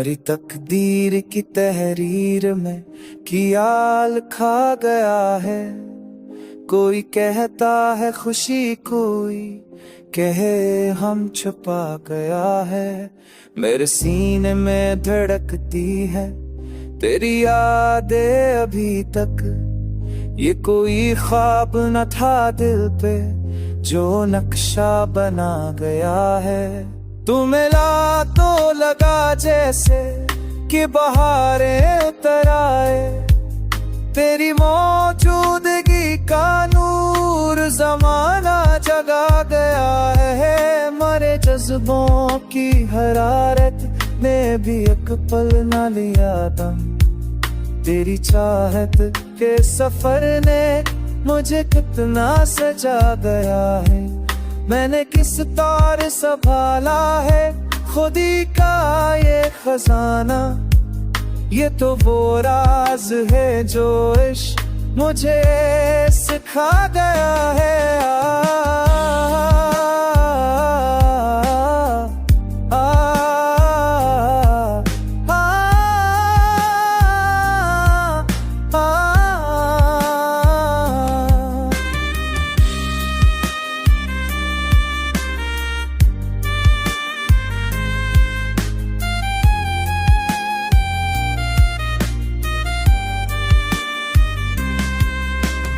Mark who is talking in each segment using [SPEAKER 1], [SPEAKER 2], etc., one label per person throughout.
[SPEAKER 1] मरी तकदीर की तहरीर में ख्याल खा गया है। कोई कहता है खुशी, कोई कहे हम छुपा गया है। मेरे सीने में धड़कती है तेरी यादें अभी तक। ये कोई ख्वाब न था दिल पे जो नक्शा बना गया है। तू मिला तो लगा जैसे कि बहारें उतर आए। तेरी मौजूदगी का नूर जमाना जगा गया है। मरे जज्बों की हरारत ने भी एक पल न लिया दम। तेरी चाहत के सफर ने मुझे कितना सजा गया है। मैंने किस तार संभाला है खुदी का ये खजाना। ये तो वो राज है जो इश्क मुझे सिखा गया है।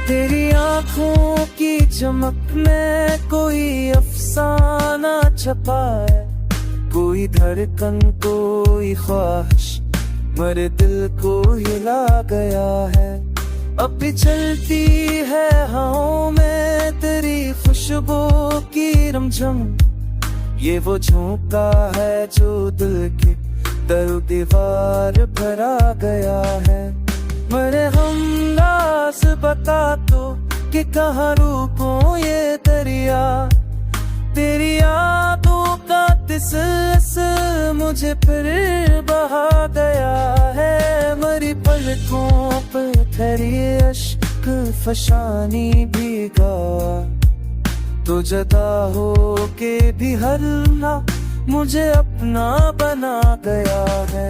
[SPEAKER 1] तेरी आँखों की चमक में कोई अफसाना छपा है। कोई धड़कन, कोई ख्वाहिश मेरे दिल को हिला गया है। अब भी चलती है हवाओं में तेरी खुशबू की रमझम। ये वो झोंका है जो दिल के दर दीवार भरा गया है। मेरे हमरास बता तो कि कहाँ रुको ये दरिया। तेरी यादों का तिसल मुझे फिर बहा गया है। मरी पलकों पर ठहरी अश्क फशानी भीगा। तो जदा हो के भी हर ना मुझे अपना बना गया है।